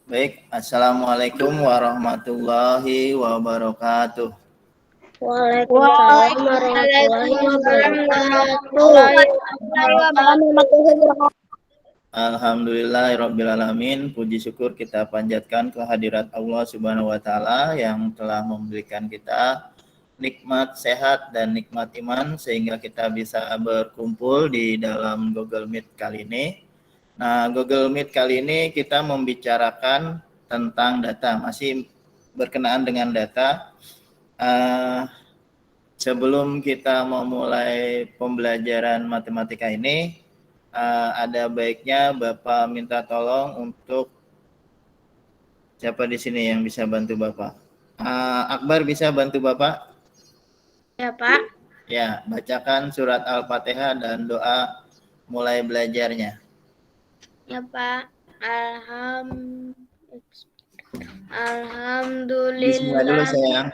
Baik, Assalamualaikum warahmatullahi wabarakatuh. Waalaikumsalam warahmatullahi wabarakatuh. Alhamdulillahirrabbilalamin. Puji syukur kita panjatkan kehadirat Allah Subhanahu wa Ta'ala yang telah memberikan kita nikmat sehat dan nikmat iman sehingga kita bisa berkumpul di dalam Google Meet kali ini. Nah, Google Meet kali ini kita membicarakan tentang data, masih berkenaan dengan data. Sebelum kita memulai pembelajaran matematika ini, ada baiknya Bapak minta tolong untuk siapa di sini yang bisa bantu Bapak? Akbar bisa bantu Bapak? Ya, Pak. Ya, bacakan surat Al-Fatihah dan doa mulai belajarnya. Ya, Pak. Alhamdulillah. Bismillah dulu sayang.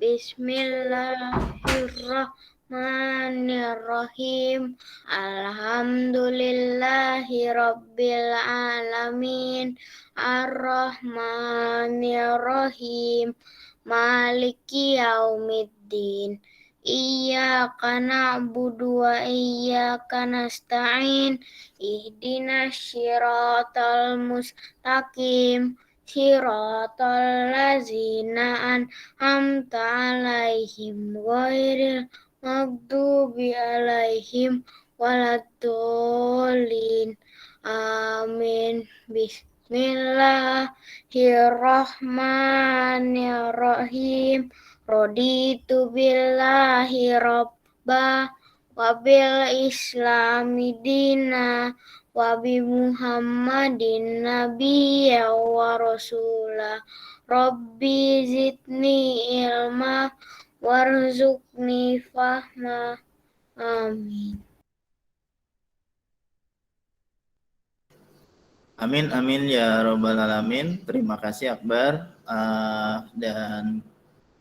Bismillahirrahmanirrahim. Alhamdulillahirabbil alamin. Ar-Rahmanir-Rahim. Maliki yaumiddin. Iyyaka na'budu wa iyyaka nasta'in. Ihdinas syiratal mustaqim. Syiratal ladzina an'amta 'alaihim ghairil maghdubi 'alaihim waladdallin. Amin. Bismillahirrahmanirrahim. Raditu billahi rabba wa bil islami dina wa bi Muhammadin nabiyya wa rasulah. Rabbi zidni ilma warzuqni fahma. Amin. Amin amin ya robbal alamin. Terima kasih Akbar, dan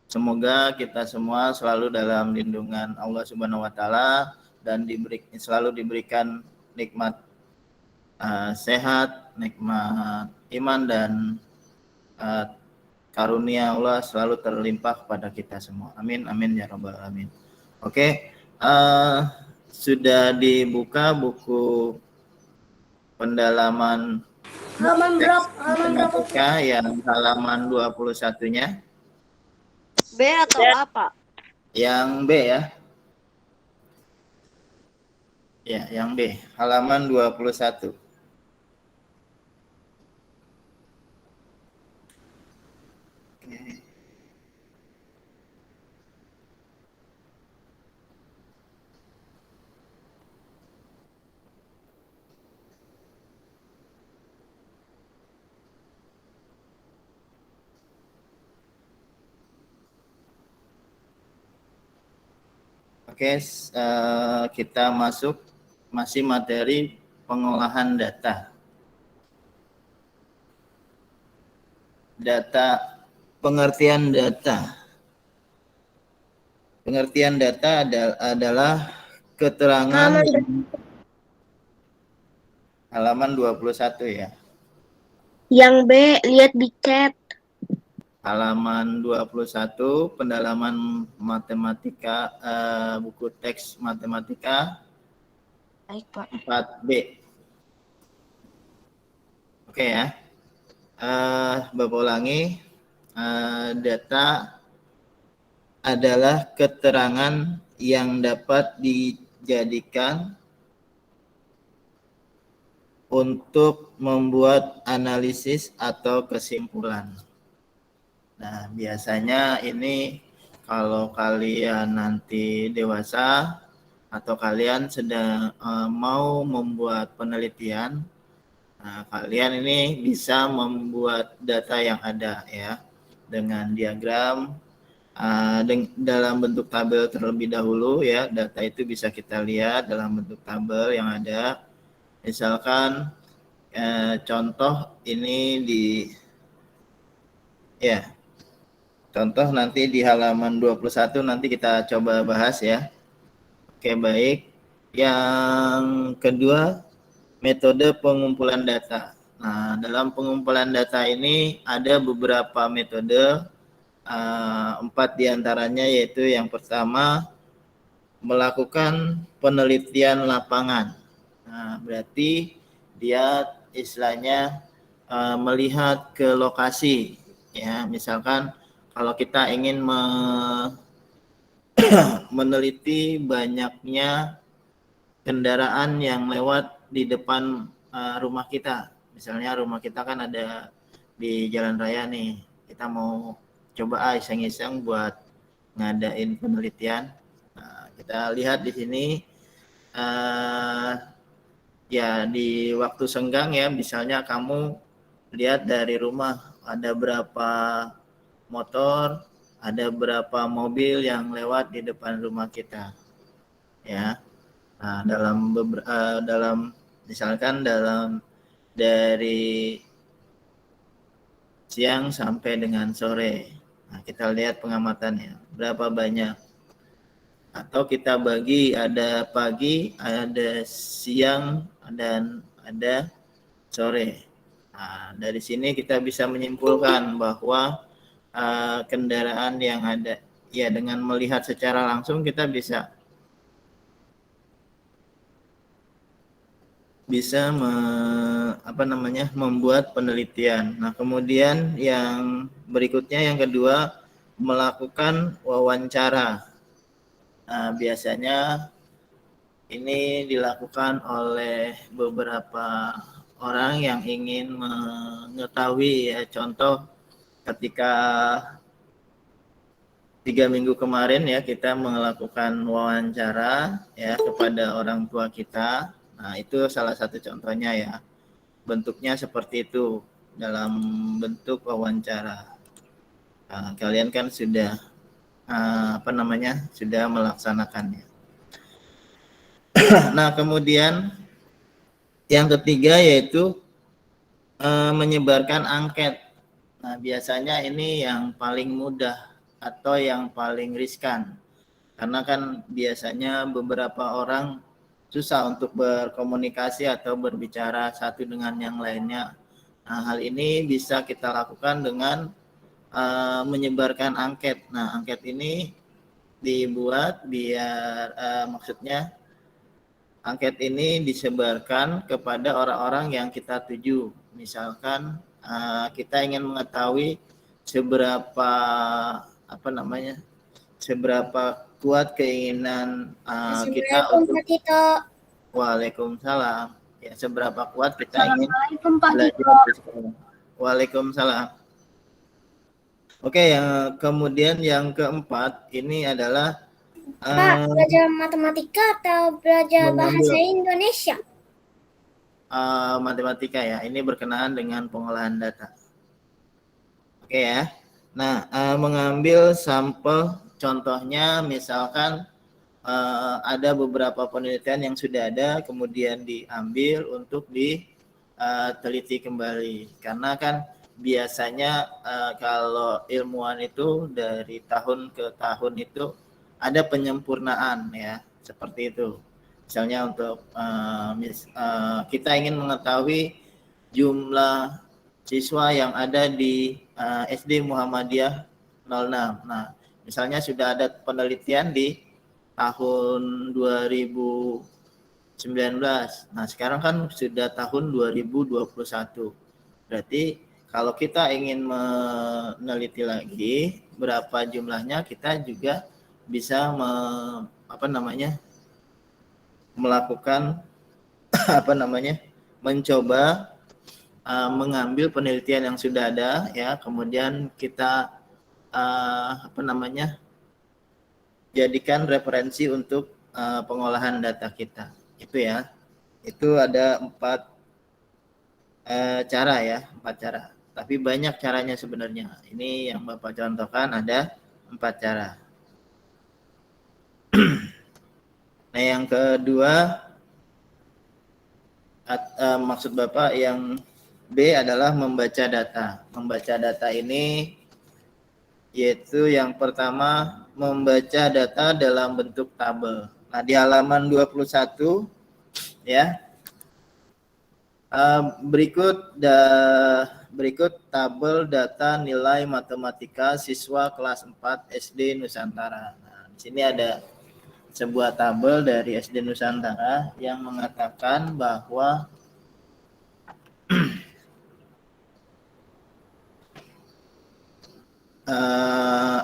semoga kita semua selalu dalam lindungan Allah Subhanahu wa Ta'ala dan selalu diberikan nikmat sehat, nikmat iman dan karunia Allah selalu terlimpah kepada kita semua. Amin amin ya robbal alamin. Oke, sudah dibuka buku pendalaman Halaman berapa? yang halaman 21-nya. B atau A, Pak? Yang B ya. Ya, yang B, halaman 21. Oke. Oke, kita masih materi pengolahan data. Pengertian data. Pengertian data adalah keterangan halaman 21 ya. Yang B, lihat di chat. Halaman 21 pendalaman matematika, buku teks matematika. Baik, Pak. 4B. Oke ya. Bapak ulangi. Data adalah keterangan yang dapat dijadikan untuk membuat analisis atau kesimpulan. Nah, biasanya ini kalau kalian nanti dewasa atau kalian sedang mau membuat penelitian, nah, kalian ini bisa membuat data yang ada ya dengan diagram dalam bentuk tabel terlebih dahulu ya. Data itu bisa kita lihat dalam bentuk tabel yang ada. Misalkan contoh ini contoh nanti di halaman 21 nanti kita coba bahas ya. Oke, baik. Yang kedua, metode pengumpulan data. Nah, dalam pengumpulan data ini ada beberapa metode, 4 diantaranya, yaitu yang pertama melakukan penelitian lapangan. Nah, berarti dia istilahnya melihat ke lokasi, ya. Misalkan kalau kita ingin meneliti banyaknya kendaraan yang lewat di depan rumah kita. Misalnya rumah kita kan ada di jalan raya nih. Kita mau coba iseng-iseng buat ngadain penelitian. Nah, kita lihat di sini ya di waktu senggang ya, misalnya kamu lihat dari rumah ada berapa motor, ada berapa mobil yang lewat di depan rumah kita, ya. Nah, dalam misalkan dalam dari siang sampai dengan sore. Nah, kita lihat pengamatannya berapa banyak. Atau kita bagi, ada pagi, ada siang, dan ada sore. Nah, dari sini kita bisa menyimpulkan bahwa kendaraan yang ada, ya, dengan melihat secara langsung kita bisa membuat penelitian. Nah, kemudian yang berikutnya, yang kedua, melakukan wawancara. Nah, biasanya ini dilakukan oleh beberapa orang yang ingin mengetahui, ya, contoh ketika 3 minggu kemarin ya kita melakukan wawancara ya kepada orang tua kita. Nah, itu salah satu contohnya ya. Bentuknya seperti itu dalam bentuk wawancara. Nah, kalian kan sudah sudah melaksanakannya. Nah, kemudian yang ketiga yaitu menyebarkan angket. Nah, biasanya ini yang paling mudah atau yang paling riskan. Karena kan biasanya beberapa orang susah untuk berkomunikasi atau berbicara satu dengan yang lainnya. Nah, hal ini bisa kita lakukan dengan menyebarkan angket. Nah, angket ini dibuat biar maksudnya angket ini disebarkan kepada orang-orang yang kita tuju. Misalkan kita ingin mengetahui seberapa seberapa kuat keinginan kita untuk Waalaikumsalam. Ya, seberapa kuat kita ingin belajar di sekolah. Waalaikumsalam. Oke, yang kemudian yang keempat ini adalah Pak, belajar matematika atau belajar bahasa Indonesia? Matematika ya. Ini berkenaan dengan pengolahan data. Oke ya. Nah, mengambil sampel, contohnya misalkan ada beberapa penelitian yang sudah ada, kemudian diambil untuk diteliti kembali. Karena kan biasanya kalau ilmuwan itu dari tahun ke tahun itu ada penyempurnaan ya, seperti itu. Misalnya untuk kita ingin mengetahui jumlah siswa yang ada di SD Muhammadiyah 06. Nah, misalnya sudah ada penelitian di tahun 2019. Nah, sekarang kan sudah tahun 2021. Berarti kalau kita ingin meneliti lagi berapa jumlahnya, kita juga bisa melakukan mencoba mengambil penelitian yang sudah ada ya, kemudian kita jadikan referensi untuk pengolahan data kita. Itu ya. Itu ada 4 cara ya, 4 cara. Tapi banyak caranya sebenarnya. Ini yang Bapak contohkan ada 4 cara. Nah, yang kedua, maksud Bapak yang B adalah membaca data. Membaca data ini yaitu yang pertama membaca data dalam bentuk tabel. Nah, di halaman 21 ya. Berikut tabel data nilai matematika siswa kelas 4 SD Nusantara. Nah, di sini ada sebuah tabel dari SD Nusantara yang mengatakan bahwa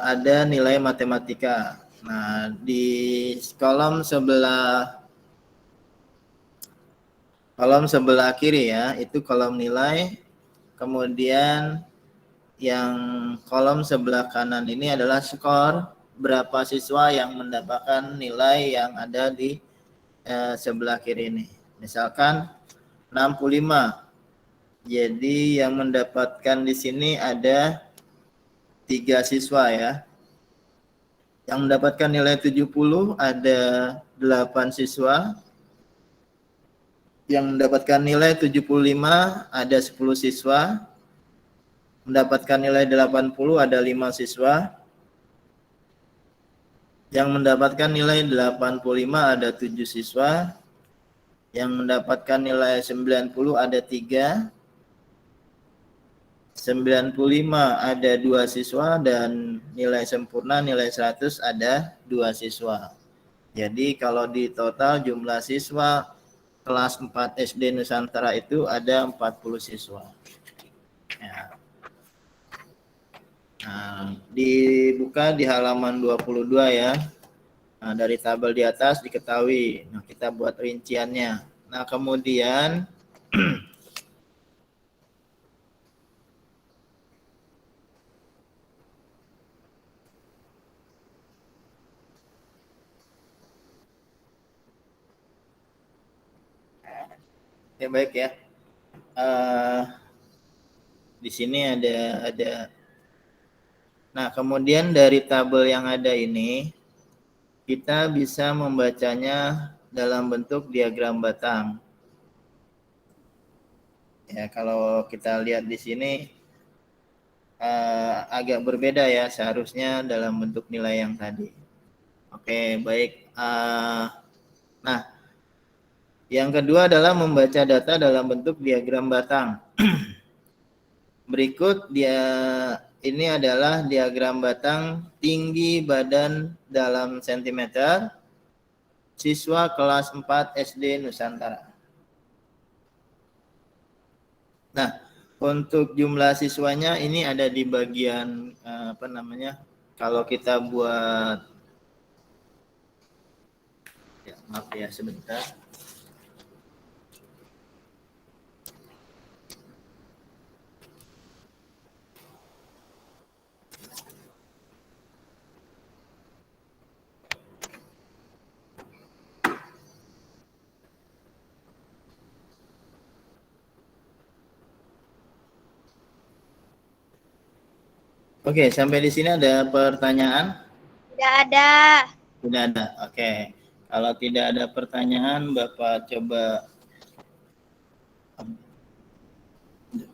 ada nilai matematika. Nah, di kolom sebelah kiri ya, itu kolom nilai. Kemudian yang kolom sebelah kanan ini adalah skor berapa siswa yang mendapatkan nilai yang ada di sebelah kiri ini. Misalkan 65. Jadi yang mendapatkan di sini ada 3 siswa ya. Yang mendapatkan nilai 70 ada 8 siswa. Yang mendapatkan nilai 75 ada 10 siswa. Mendapatkan nilai 80 ada 5 siswa. Yang mendapatkan nilai 85 ada 7 siswa. Yang mendapatkan nilai 90 ada 3. 95 ada 2 siswa dan nilai sempurna nilai 100 ada 2 siswa. Jadi kalau di total jumlah siswa kelas 4 SD Nusantara itu ada 40 siswa. Ya. Nah, dibuka di halaman 22 ya. Nah, dari tabel di atas diketahui. Nah, kita buat rinciannya. Nah, kemudian ya baik ya. Di sini ada. Nah, kemudian dari tabel yang ada ini kita bisa membacanya dalam bentuk diagram batang. Ya, kalau kita lihat di sini agak berbeda ya, seharusnya dalam bentuk nilai yang tadi. Oke, baik. Nah, yang kedua adalah membaca data dalam bentuk diagram batang. Berikut ini adalah diagram batang tinggi badan dalam sentimeter siswa kelas 4 SD Nusantara. Nah, untuk jumlah siswanya ini ada di bagian kalau kita buat ya, maaf ya sebentar. Oke, sampai di sini ada pertanyaan? Tidak ada. Tidak ada. Oke. Kalau tidak ada pertanyaan, Bapak coba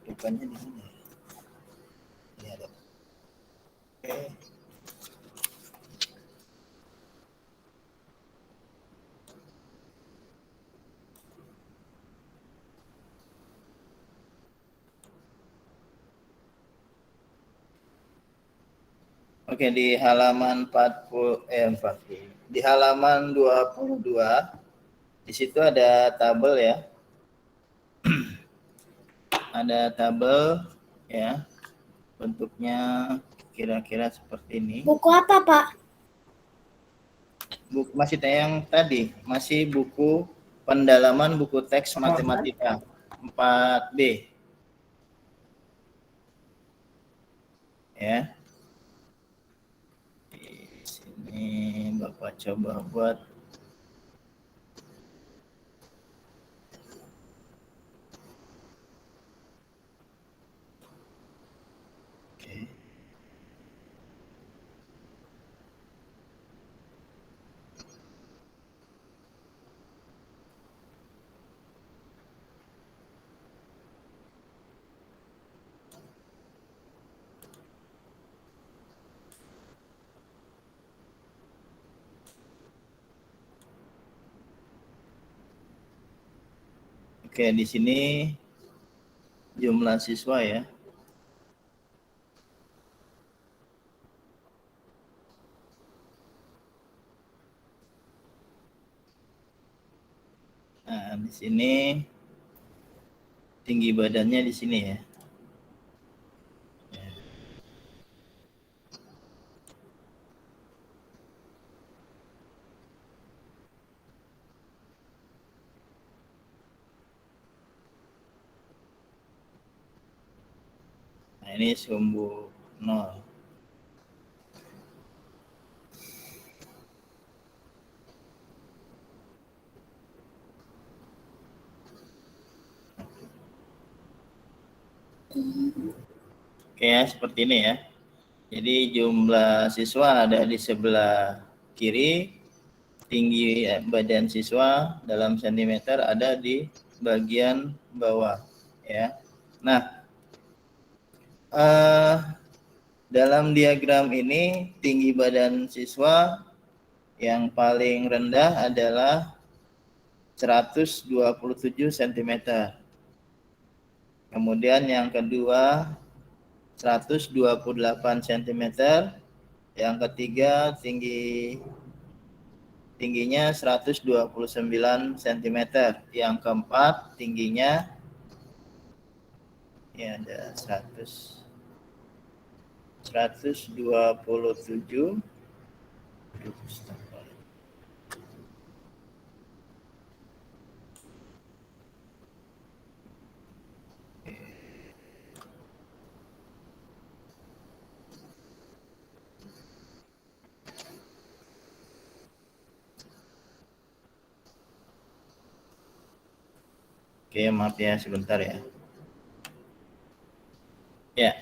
bukannya di sini. Ini ada. Oke. Oke, di halaman 40 di halaman 22 di situ ada tabel ya. Ada tabel ya. Bentuknya kira-kira seperti ini. Buku apa, Pak? Buku masih yang tadi, masih buku pendalaman buku teks matematika 4B. Ya. Di sini Bapak coba buat. Oke. Oke, di sini jumlah siswa ya. Nah, di sini tinggi badannya di sini ya. Nah, ini sumbu 0. Oke ya, seperti ini ya. Jadi jumlah siswa ada di sebelah kiri, tinggi badan siswa dalam sentimeter ada di bagian bawah ya. Nah, dalam diagram ini tinggi badan siswa yang paling rendah adalah 127 cm. Kemudian yang kedua 128 cm. Yang ketiga tingginya 129 cm. Yang keempat tingginya ya ada 127. Oke, maaf ya sebentar ya. Ya,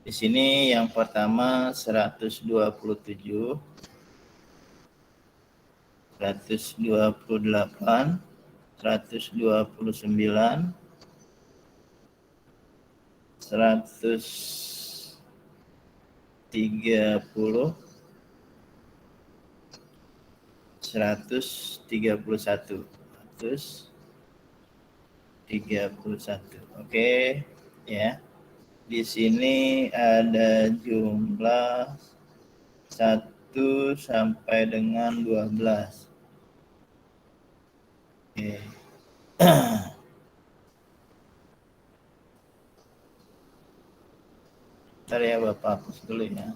di sini yang pertama 127, 128, 129, 130, 131. 131. Oke, ya. Di sini ada jumlah 1 sampai dengan 12. Oke. Bentar ya Bapak hapus dulu ya.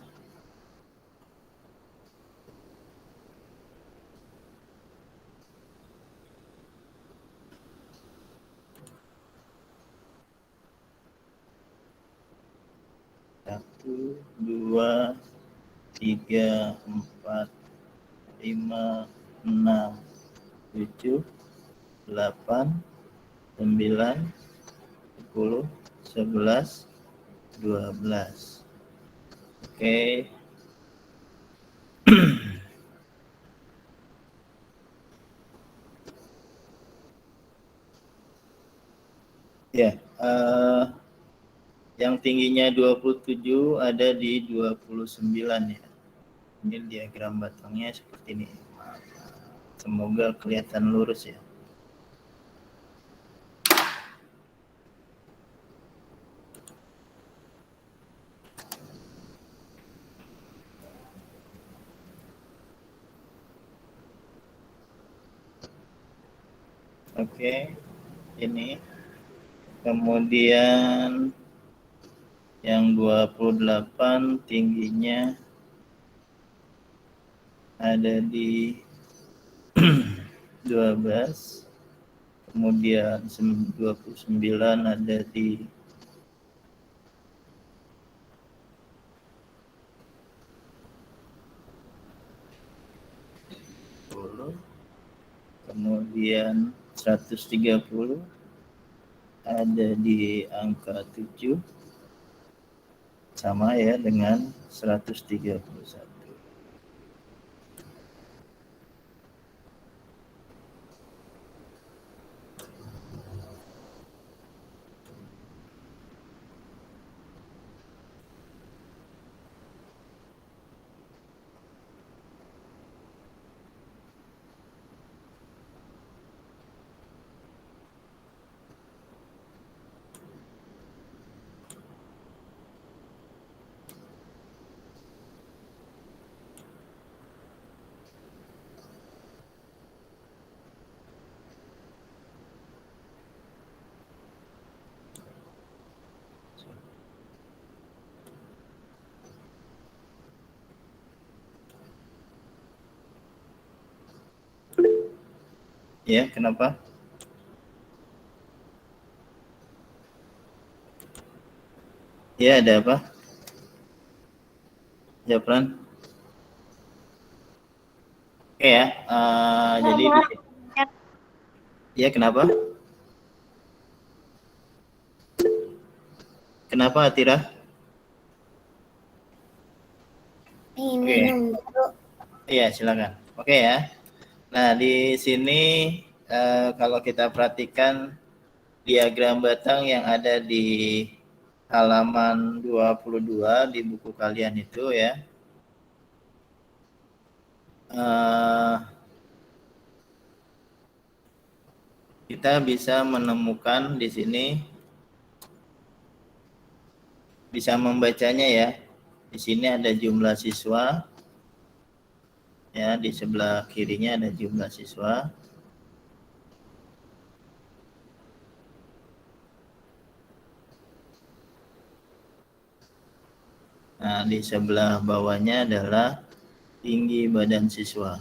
Satu, dua, tiga, empat, lima, enam, tujuh, 8, 9, 10, 11, 12. Oke. Ya, yang tingginya 27 ada di 29 ya. Ini diagram batangnya seperti ini. Semoga kelihatan lurus ya. Oke, ini. Kemudian yang 28 tingginya ada di 12. Kemudian 29 ada di 10. Kemudian 130 ada di angka 7. Sama ya dengan 131. Ya, kenapa? Ya, ada apa? Japran? Oke ya, jadi ya kenapa? Kenapa Atira? Ingin Oke, minum dulu. iya silakan. Oke ya. Nah di sini kalau kita perhatikan diagram batang yang ada di halaman 22 di buku kalian itu ya. Kita bisa menemukan di sini, bisa membacanya ya. Di sini ada jumlah siswa, ya di sebelah kirinya ada jumlah siswa. Nah di sebelah bawahnya adalah tinggi badan siswa.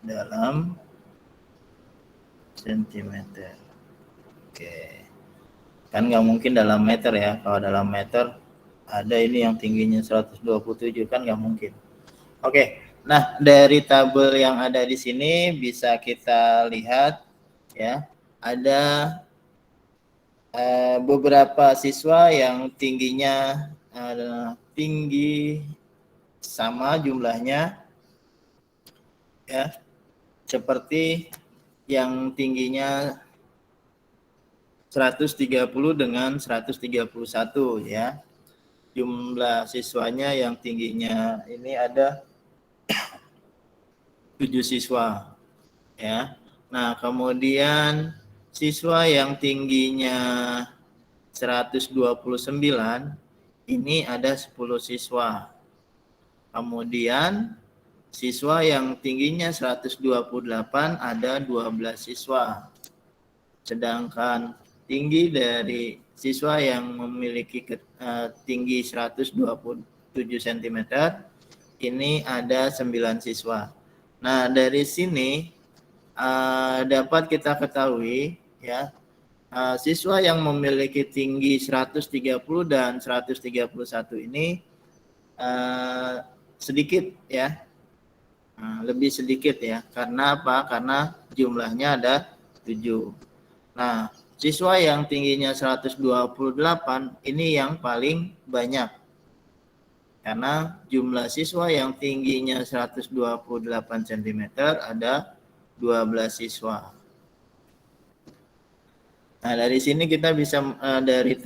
Dalam sentimeter. Oke. Kan nggak mungkin dalam meter ya. Kalau dalam meter ada ini yang tingginya 127 kan nggak mungkin. Oke. Nah, dari tabel yang ada di sini bisa kita lihat ya, ada beberapa siswa yang tingginya tinggi sama jumlahnya ya, seperti yang tingginya 130 dengan 131 ya. Jumlah siswanya yang tingginya ini ada 7 siswa ya. Nah, kemudian siswa yang tingginya 129 ini ada 10 siswa. Kemudian siswa yang tingginya 128 ada 12 siswa. Sedangkan tinggi dari siswa yang memiliki tinggi 127 cm ini ada 9 siswa. Nah, dari sini dapat kita ketahui ya, siswa yang memiliki tinggi 130 dan 131 ini sedikit ya, lebih sedikit ya. Karena apa? Karena jumlahnya ada 7. Nah, siswa yang tingginya 128 ini yang paling banyak. Karena jumlah siswa yang tingginya 128 cm ada 12 siswa. Nah, dari sini kita bisa dari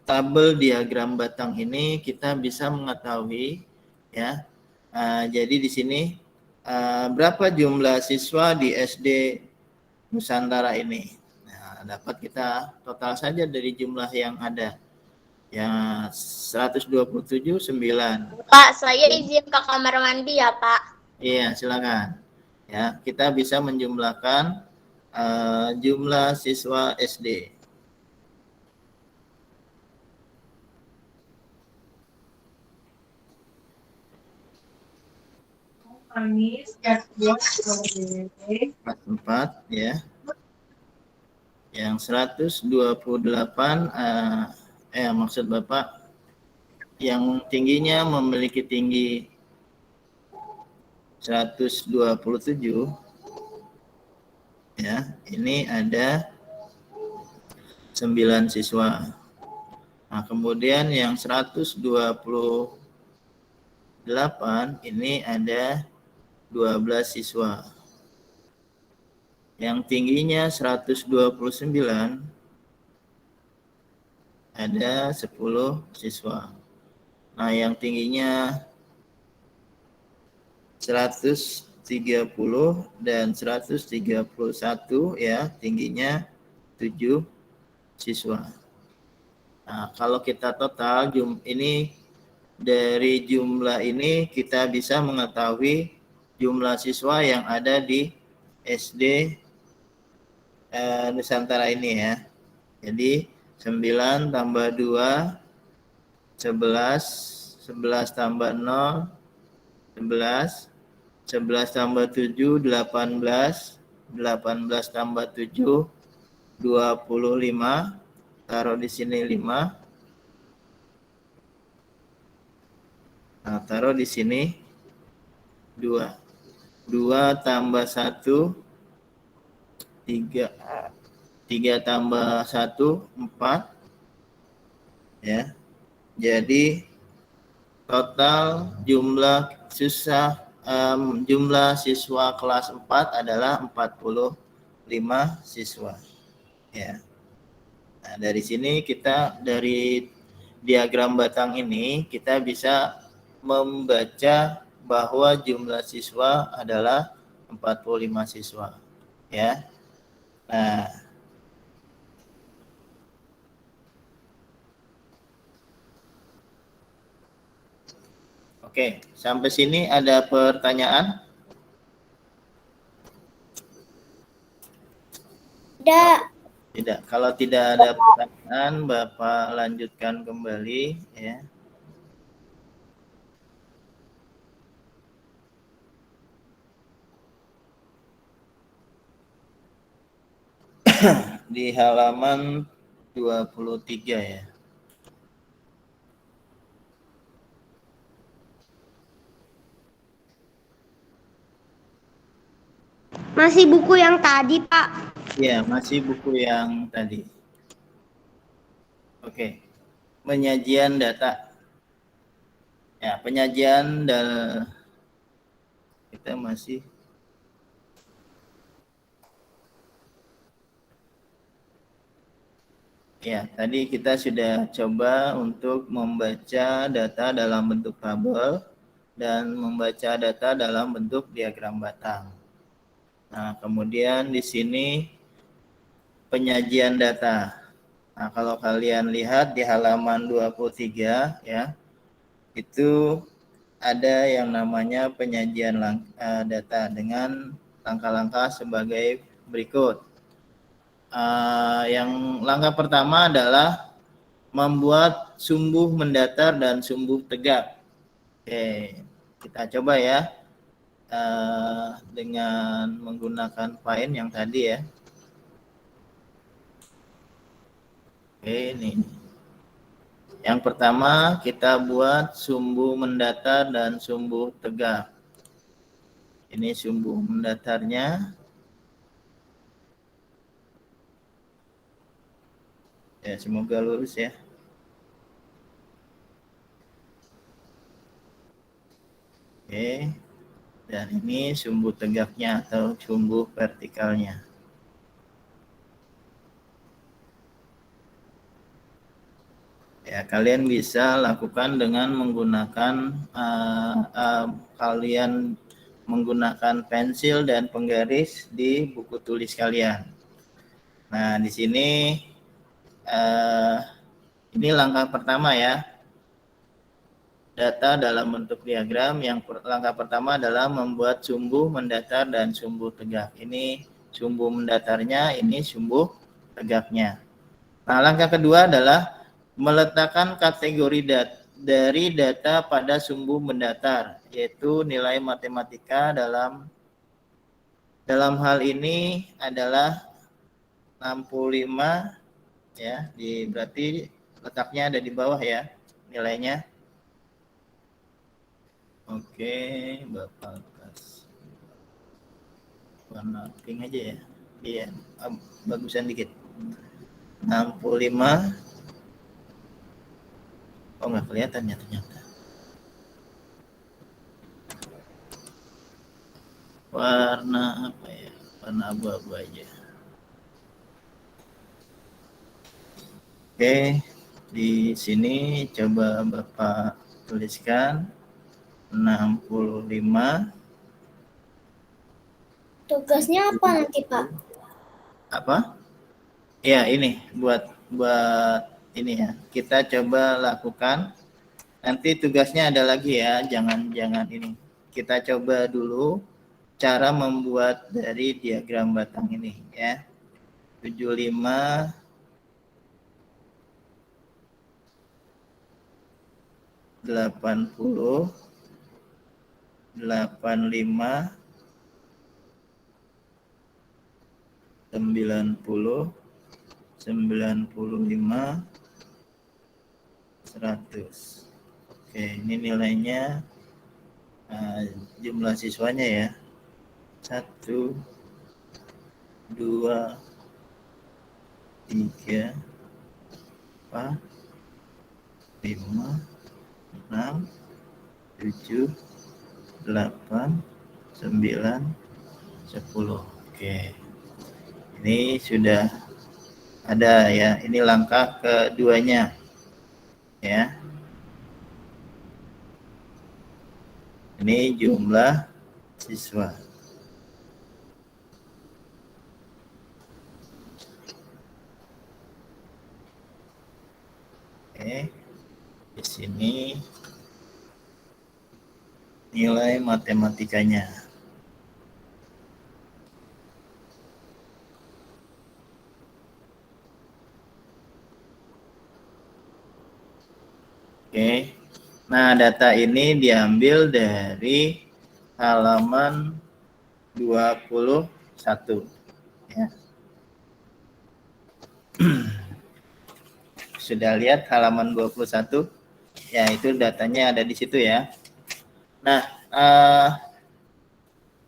tabel diagram batang ini kita bisa mengetahui ya. Jadi di sini berapa jumlah siswa di SD Nusantara ini. Nah, dapat kita total saja dari jumlah yang ada. Ya 127 9. Pak, saya izin ke kamar mandi ya, Pak. Iya, silakan. Ya, kita bisa menjumlahkan jumlah siswa SD. Kelas 4 ya. Yang 128 maksud Bapak yang tingginya memiliki tinggi 127 ya, ini ada 9 siswa. Nah, kemudian yang 128 ini ada 12 siswa. Yang tingginya 129 ada 10 siswa. Nah, yang tingginya 130 dan 131 ya, tingginya 7 siswa. Nah, kalau kita total ini dari jumlah ini kita bisa mengetahui jumlah siswa yang ada di SD Nusantara ini ya. Jadi 9 tambah 2 11 11 tambah 0, 11. 11 tambah 7, 18. 18 tambah 7, 25. Taruh di sini 5. Nah, taruh di sini 2. 2 tambah 1, 3. 3 tambah 1, 4. Ya. Jadi total jumlah siswa kelas 4 adalah 45 siswa. Ya. Nah, dari sini kita dari diagram batang ini kita bisa membaca bahwa jumlah siswa adalah 45 siswa. Ya. Nah, oke, sampai sini ada pertanyaan? Tidak. Tidak. Kalau tidak ada pertanyaan, Bapak lanjutkan kembali ya. Di halaman 23 ya. Masih buku yang tadi, Pak. Ya, masih buku yang tadi. Oke. Penyajian data. Ya, penyajian dan kita masih ya, tadi kita sudah coba untuk membaca data dalam bentuk tabel dan membaca data dalam bentuk diagram batang. Nah, kemudian di sini penyajian data. Nah, kalau kalian lihat di halaman 23 ya, itu ada yang namanya penyajian data dengan langkah-langkah sebagai berikut. Yang langkah pertama adalah membuat sumbu mendatar dan sumbu tegak. Oke, kita coba ya dengan menggunakan find yang tadi ya. Oke, ini. Yang pertama kita buat sumbu mendatar dan sumbu tegak. Ini sumbu mendatarnya. Ya, semoga lurus ya. Oke. Dan ini sumbu tegaknya atau sumbu vertikalnya. Ya, kalian bisa lakukan dengan menggunakan kalian menggunakan pensil dan penggaris di buku tulis kalian. Nah, di sini ini langkah pertama ya. Data dalam bentuk diagram. Langkah pertama adalah membuat sumbu mendatar dan sumbu tegak. Ini sumbu mendatarnya, ini sumbu tegaknya. Nah, langkah kedua adalah meletakkan kategori dari data pada sumbu mendatar, yaitu nilai matematika dalam hal ini adalah 65 ya, berarti letaknya ada di bawah ya nilainya. Oke, Bapak kasih warna pink aja ya. Iya, bagusan dikit. 65. Oh, nggak kelihatan ya ternyata. Warna apa ya? Warna abu-abu aja. Oke, di sini coba Bapak tuliskan 65. Tugasnya apa nanti, Pak? Apa? Ya, ini buat ini ya. Kita coba lakukan. Nanti tugasnya ada lagi ya, jangan ini. Kita coba dulu cara membuat dari diagram batang ini ya. 75 80, 85, 90, 95, 100. Oke, ini nilainya jumlah siswanya ya. 1, 2, 3, 4, 5, 6, 7, 8, 9, 10. Oke. Ini sudah ada ya. Ini langkah keduanya. Ya. Ini jumlah siswa. Oke. Di sini nilai matematikanya. Oke. Nah, data ini diambil dari halaman 21 ya. Sudah lihat halaman 21? Ya, itu datanya ada di situ ya. Nah,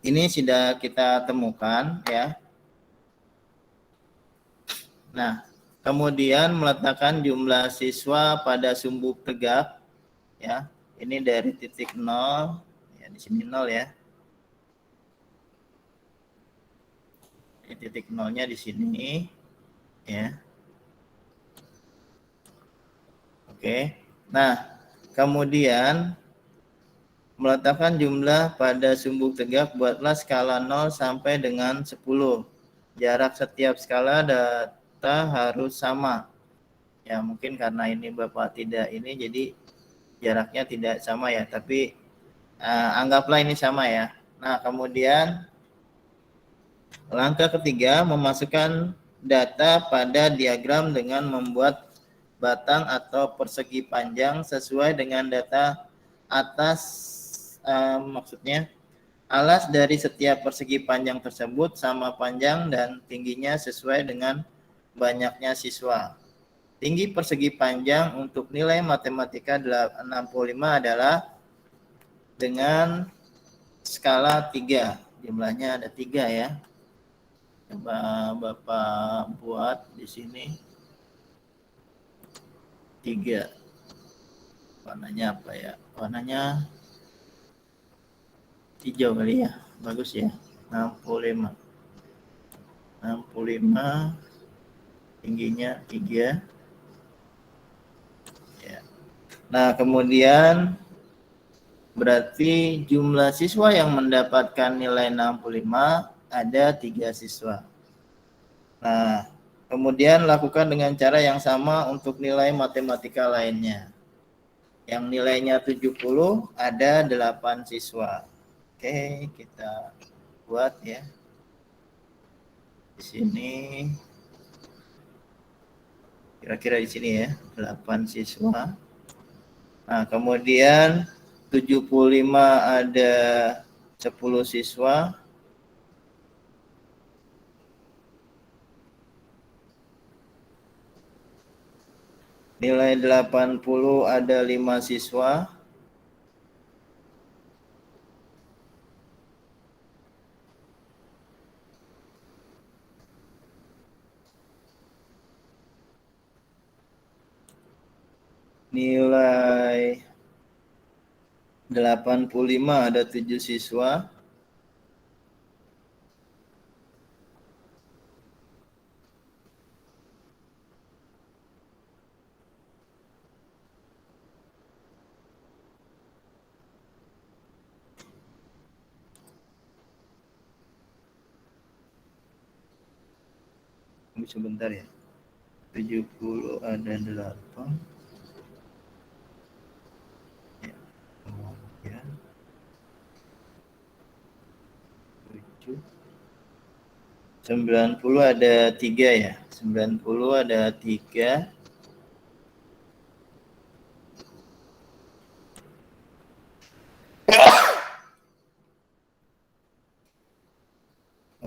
ini sudah kita temukan ya. Nah, kemudian meletakkan jumlah siswa pada sumbu tegak ya. Ini dari titik 0 ya, di sini 0 ya. Ini titik 0-nya di sini ya. Oke. Nah, kemudian meletakkan jumlah pada sumbu tegak, buatlah skala 0 sampai dengan 10. Jarak setiap skala data harus sama. Ya, mungkin karena ini Bapak tidak ini, jadi jaraknya tidak sama ya. Tapi anggaplah ini sama ya. Nah, kemudian langkah ketiga, memasukkan data pada diagram dengan membuat batang atau persegi panjang sesuai dengan data atas. Maksudnya alas dari setiap persegi panjang tersebut sama panjang dan tingginya sesuai dengan banyaknya siswa. Tinggi persegi panjang untuk nilai matematika 65 adalah dengan skala 3. Jumlahnya ada 3 ya. Coba Bapak buat di sini 3. Warnanya apa ya? Warnanya hijau kali ya, bagus ya. 65, tingginya 3 ya. Nah, kemudian berarti jumlah siswa yang mendapatkan nilai 65 ada 3 siswa. Nah, kemudian lakukan dengan cara yang sama untuk nilai matematika lainnya. Yang nilainya 70 ada 8 siswa. Oke, kita buat ya. Di sini kira-kira di sini ya, 8 siswa. Nah, kemudian 75 ada 10 siswa. Nilai 80 ada 5 siswa. Nilai 85 ada 7 siswa. Sebentar ya. 70 ada 8. Ya, kemudian 7. 90 ada 3 ya. 90 ada 3.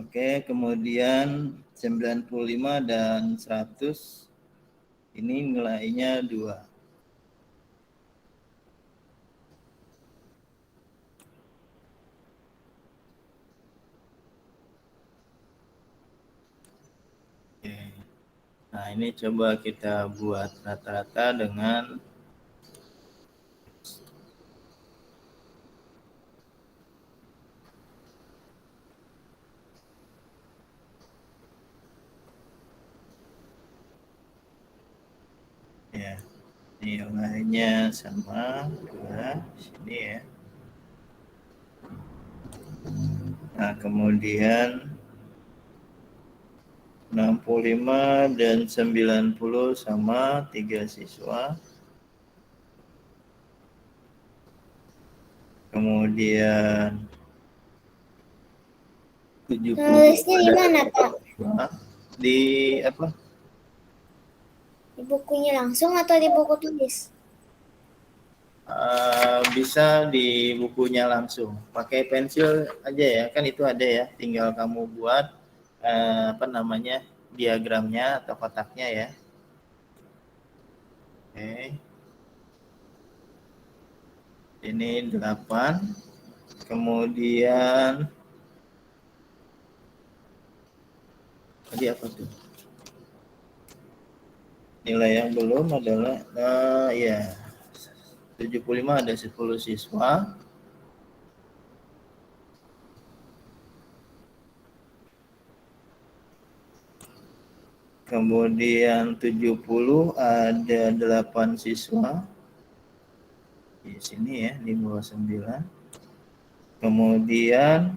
Oke, kemudian 95 dan 100 ini nilainya 2. Oke. Nah, ini coba kita buat rata-rata dengan ya, nilainya sama 2 sini ya. Nah, kemudian 65 dan 90 sama 3 siswa. Kemudian 70 Nulisnya di mana, Pak? Di apa? Di bukunya langsung atau di buku tulis? Bisa di bukunya langsung. Pakai pensil aja ya, kan itu ada ya. Tinggal kamu buat apa namanya, diagramnya atau kotaknya ya. Oke. Ini 8. Kemudian tadi apa tuh? Nilai yang belum adalah ya 75 ada 10 siswa. Kemudian 70 ada 8 siswa. Di sini ya, di bawah 9. Kemudian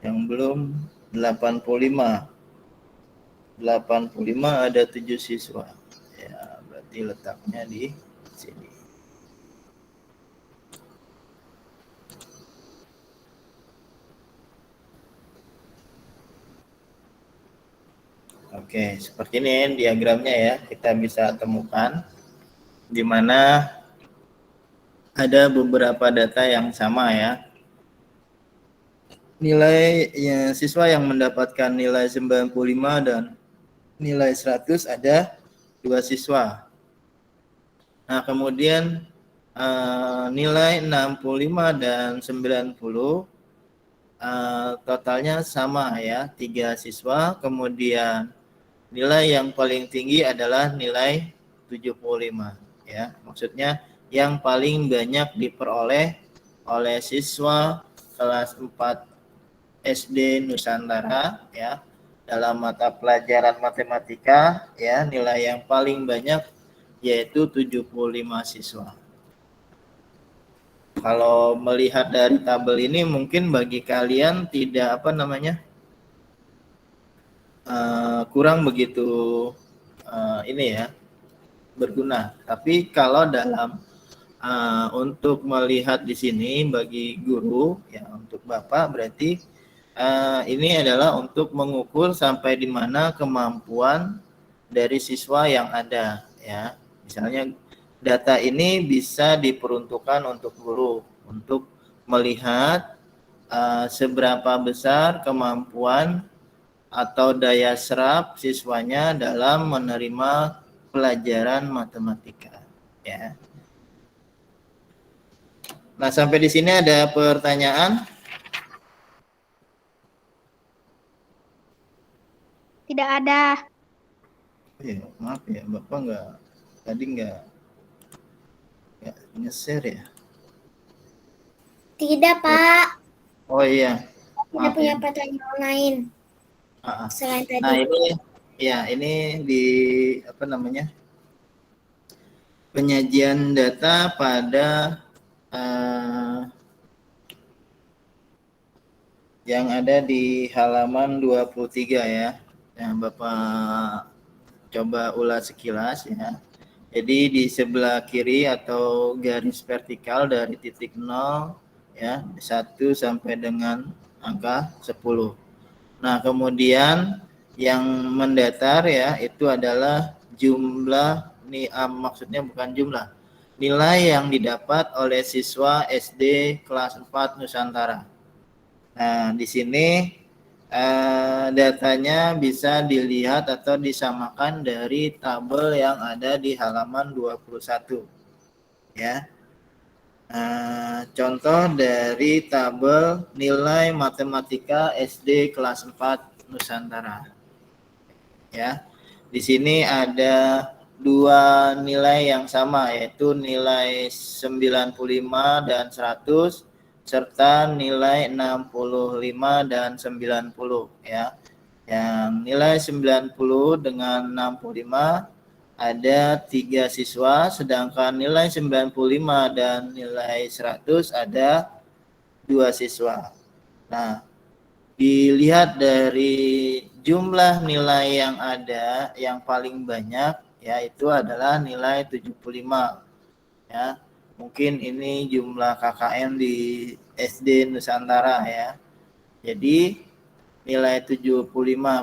yang belum 85. 85 ada 7 siswa. Ya, berarti letaknya di sini. Oke, seperti ini diagramnya ya. Kita bisa temukan di mana ada beberapa data yang sama ya. Nilai ya, siswa yang mendapatkan nilai 95 dan nilai 100 ada 2 siswa. Nah, kemudian nilai 65 dan 90 totalnya sama ya, 3 siswa. Kemudian nilai yang paling tinggi adalah nilai 75 ya. Maksudnya yang paling banyak diperoleh oleh siswa kelas 4 SD Nusantara ya dalam mata pelajaran matematika ya, nilai yang paling banyak yaitu 75 siswa. Kalau melihat dari tabel ini mungkin bagi kalian tidak apa namanya kurang begitu ini ya berguna. Tapi kalau dalam untuk melihat di sini bagi guru ya, untuk Bapak berarti ini adalah untuk mengukur sampai di mana kemampuan dari siswa yang ada ya. Misalnya data ini bisa diperuntukkan untuk guru untuk melihat seberapa besar kemampuan atau daya serap siswanya dalam menerima pelajaran matematika ya. Nah, sampai di sini ada pertanyaan? Tidak ada. Ya, maaf ya, Bapak tadi nggak nge-share ya? Tidak, Pak. Oh iya. Tidak punya pertanyaan lain. Selain tadi. Nah, ini di apa namanya? Penyajian data pada yang ada di halaman 23 ya. Yang Bapak coba ulas sekilas ya. Jadi di sebelah kiri atau garis vertikal dari titik 0 ya, 1 sampai dengan angka 10. Nah, kemudian yang mendatar ya itu adalah jumlah maksudnya bukan jumlah. nilai yang didapat oleh siswa SD kelas 4 Nusantara. Nah, di sini datanya bisa dilihat atau disamakan dari tabel yang ada di halaman 21. Ya. Contoh dari tabel nilai matematika SD kelas 4 Nusantara. Ya. Di sini ada dua nilai yang sama, yaitu nilai 95 dan 100 serta nilai 65 dan 90 ya. Yang nilai 90 dengan 65 ada 3 siswa, sedangkan nilai 95 dan nilai 100 ada 2 siswa. Nah, dilihat dari jumlah nilai yang ada, yang paling banyak yaitu adalah nilai 75 ya. Mungkin ini jumlah KKM di SD Nusantara ya. Jadi nilai 75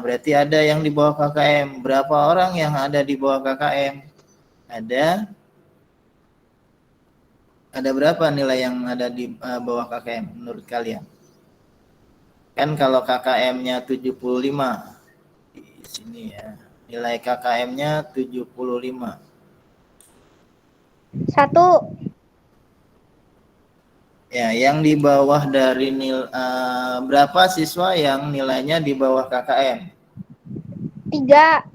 berarti ada yang di bawah KKM. Berapa orang yang ada di bawah KKM? Ada berapa nilai yang ada di bawah KKM menurut kalian? Kan kalau KKM-nya 75 di sini ya. Nilai KKM-nya 75. 1. Ya, yang di bawah dari berapa siswa yang nilainya di bawah KKM? 3.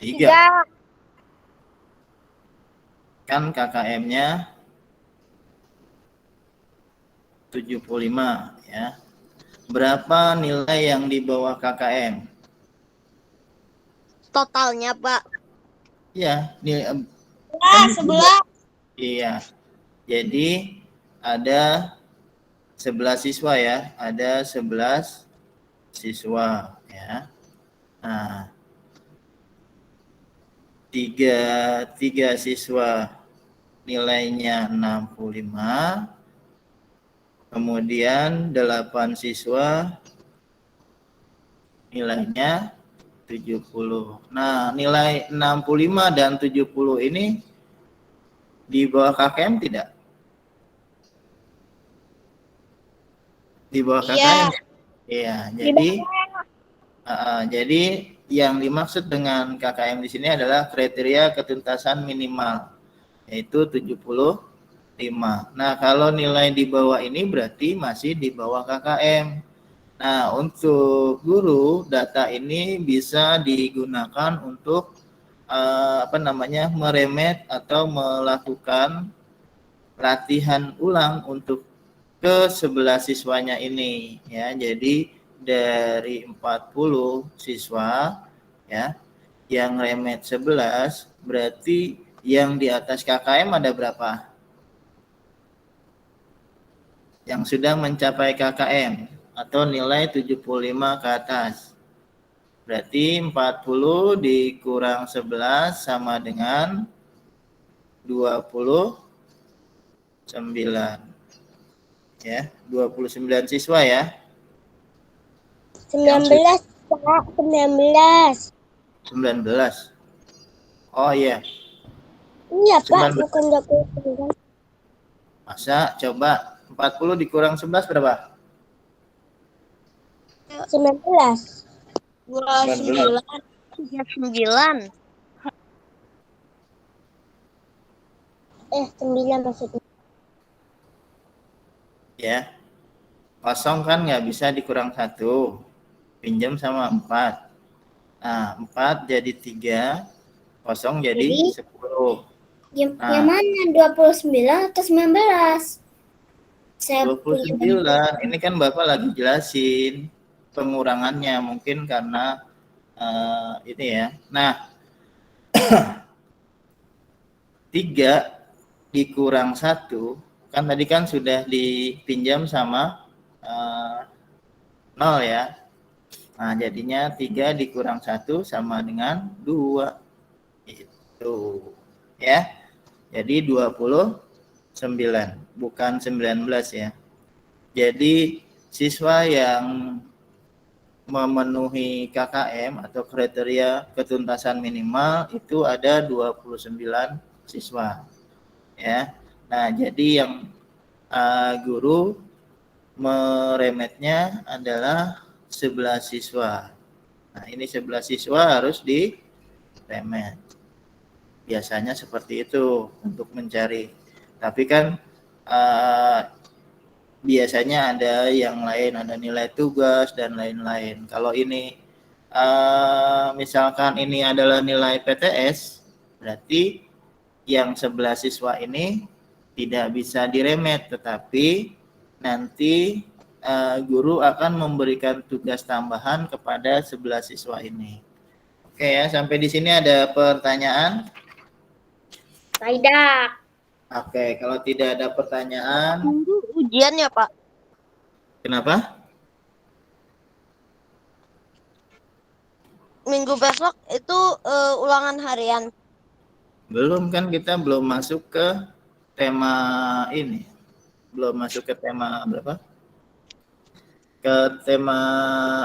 3. Kan KKM-nya 75 ya. Berapa nilai yang di bawah KKM? Totalnya, Pak. Iya, nilai 11. Iya. Jadi ada 11 siswa ya, ada 11 siswa ya. Nah, tiga siswa nilainya 65, kemudian 8 siswa nilainya 70. Nah, nilai 65 dan 70 ini di bawah KKM tidak? Di bawah KKM? Iya, jadi yang dimaksud dengan KKM di sini adalah kriteria ketuntasan minimal, yaitu 75. Nah, kalau nilai di bawah ini berarti masih di bawah KKM. Nah, untuk guru, data ini bisa digunakan untuk meremet atau melakukan latihan ulang untuk ke 11 siswanya ini ya. Jadi dari 40 siswa ya yang remet 11, berarti yang di atas KKM ada berapa? Yang sudah mencapai KKM atau nilai 75 ke atas. Berarti 40 dikurang 11 sama dengan 29. Ya, 29 siswa ya. 19, Pak. 19. 19. Oh iya. Iya, Pak. 19. Bukan 29. Masa coba 40 dikurang 11 berapa? 19. 29. 39. 9 maksudnya. Ya. Kosong kan nggak bisa dikurang 1. Pinjam sama 4. Nah, 4 jadi 3. Kosong jadi 10. Yang mana? 29 atau 19? 29. Ini kan Bapak lagi jelasin pengurangannya mungkin karena ini ya. Nah, 3 dikurang 1 kan tadi kan sudah dipinjam sama 0 ya. Nah, jadinya 3 dikurang 1 sama dengan 2. Itu ya. Jadi 29 bukan 19 ya. Jadi siswa yang memenuhi KKM atau kriteria ketuntasan minimal itu ada 29 siswa. Ya. Nah, jadi yang guru meremetnya adalah 11 siswa. Nah, ini 11 siswa harus diremet. Biasanya seperti itu untuk mencari. Tapi kan biasanya ada yang lain, ada nilai tugas dan lain-lain. Kalau ini misalkan ini adalah nilai PTS, berarti yang 11 siswa ini tidak bisa diremet, tetapi nanti guru akan memberikan tugas tambahan kepada 11 siswa ini. Oke ya, sampai di sini ada pertanyaan? Tidak. Oke, kalau tidak ada pertanyaan. Ujian ya, Pak? Kenapa? Minggu besok itu ulangan harian. Belum, kan kita belum masuk ke tema ini. Belum masuk ke tema berapa? Ke tema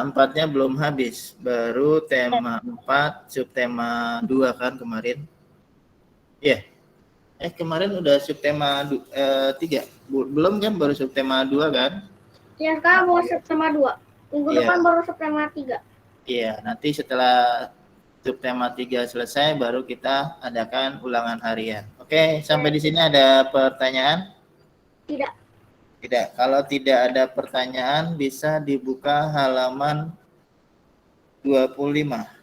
4-nya belum habis. Baru tema 4, subtema 2 kan kemarin. Iya. Kemarin udah subtema 3. Belum kan, baru subtema 2 kan? Ya, sekarang baru subtema 2. Minggu depan baru subtema 3. Iya, nanti setelah subtema 3 selesai baru kita adakan ulangan harian. Oke, sampai di sini ada pertanyaan? Tidak. Tidak. Kalau tidak ada pertanyaan bisa dibuka halaman 25.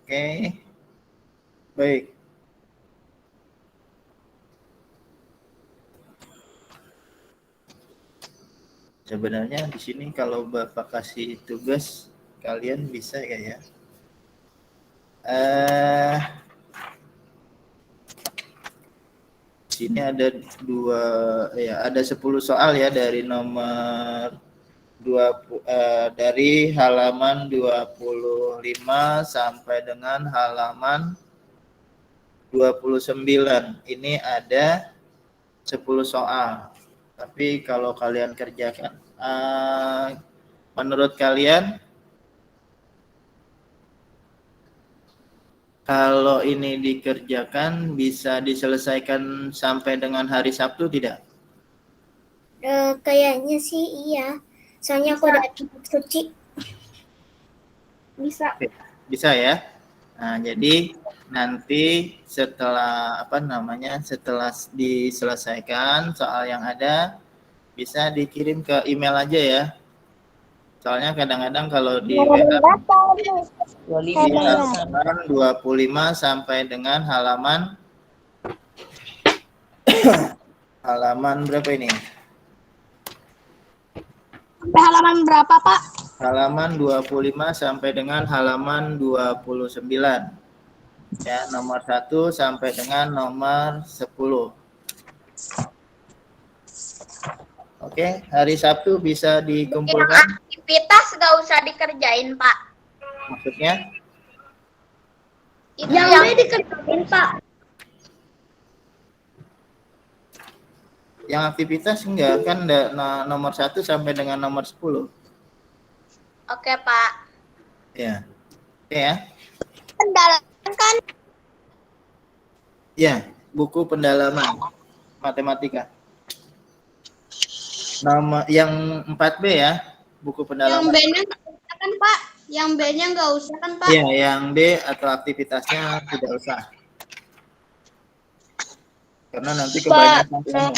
Oke. Baik. Sebenarnya di sini kalau Bapak kasih tugas, kalian bisa ya. Di sini ada ada 10 soal ya dari nomor dari halaman 25 sampai dengan halaman 29. Ini ada 10 soal. Tapi kalau kalian kerjakan, menurut kalian kalau ini dikerjakan bisa diselesaikan sampai dengan hari Sabtu tidak? Kayaknya sih iya. Soalnya aku udah suci. Bisa. Bisa ya. Nah, jadi nanti setelah setelah diselesaikan soal yang ada bisa dikirim ke email aja ya. Soalnya kadang-kadang kalau di WA halaman 25 sampai dengan halaman halaman berapa ini? Sampai halaman berapa, Pak? Halaman 25 sampai dengan halaman 29. Ya, nomor 1 sampai dengan nomor 10. Oke, hari Sabtu bisa dikumpulkan. Aktivitas nggak usah dikerjain, Pak. Maksudnya? Itu yang dikerjain, Pak. Yang aktivitas enggak, kan nomor 1 sampai dengan nomor 10. Oke, Pak. Ya. Oke ya. Pendalaman kan? Ya, buku pendalaman matematika. Nama yang 4B ya, buku pendalaman. Yang B-nya nggak usah kan, Pak? Yang B-nya nggak usah kan, Pak? Iya, yang B atau aktivitasnya tidak usah. Karena nanti kebanyakan kamu.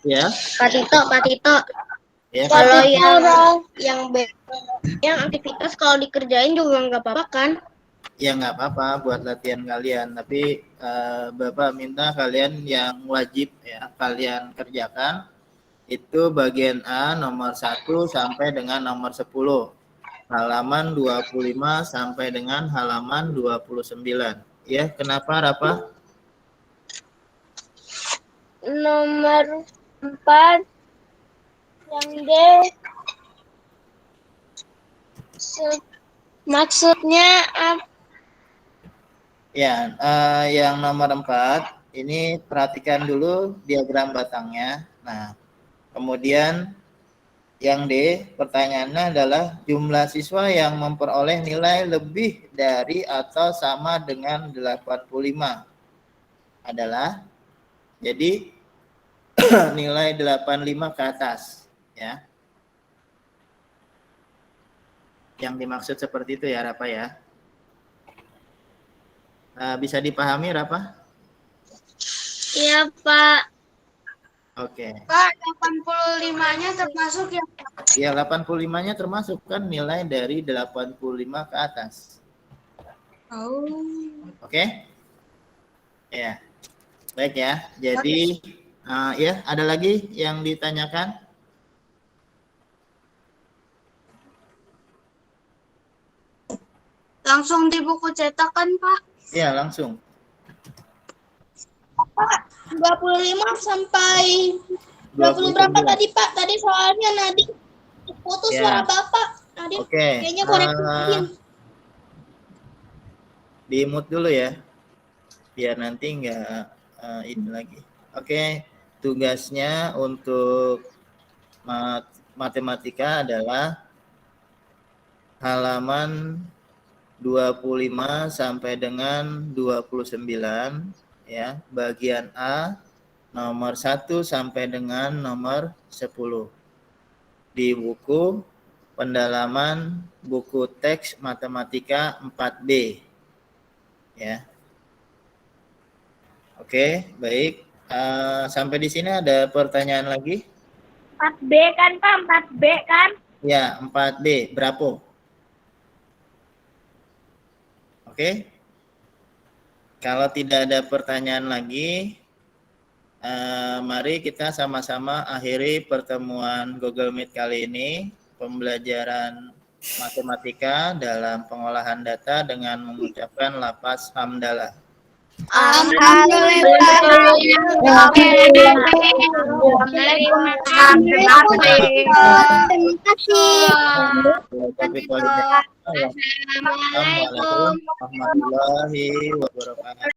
Ya. Pak Tito. Ya, Kalau yang B, yang aktivitas kalau dikerjain juga nggak apa-apa kan? ya nggak apa-apa buat latihan kalian, tapi Bapak minta kalian yang wajib ya kalian kerjakan itu bagian A nomor 1 sampai dengan nomor 10, halaman 25 sampai dengan halaman 29. Ya, kenapa Rafa? Nomor 4 yang D maksudnya apa? Ya, yang nomor 4 ini perhatikan dulu diagram batangnya. Nah, kemudian yang D, pertanyaannya adalah jumlah siswa yang memperoleh nilai lebih dari atau sama dengan 85 adalah, jadi nilai 85 ke atas, ya. Yang dimaksud seperti itu ya, Rafa ya. Bisa dipahami, Rafa? Iya, Pak. Oke. Pak, 85-nya termasuk ya? Ya, 85-nya termasuk kan nilai dari 85 ke atas. Oh. Oke? Ya. Baik ya. Jadi ya, ada lagi yang ditanyakan? Langsung di buku cetakan, Pak. Ya, langsung. Pak, 25 sampai 20 berapa tadi, Pak? Tadi soalnya Nadi putus Ya. suara Bapak. Nadi kayaknya koneksiin. Di-mute dulu ya. Biar nanti nggak ini lagi. Oke, tugasnya untuk matematika adalah halaman 25 sampai dengan 29 ya, bagian A nomor 1 sampai dengan nomor 10 di buku pendalaman buku teks matematika 4B ya. Oke, baik. Sampai di sini ada pertanyaan lagi? 4B kan, Pak? 4B kan? Ya, 4B. Berapa? Oke. Kalau tidak ada pertanyaan lagi, mari kita sama-sama akhiri pertemuan Google Meet kali ini, pembelajaran matematika dalam pengolahan data dengan mengucapkan lafaz hamdalah. Assalamualaikum warahmatullahi wabarakatuh.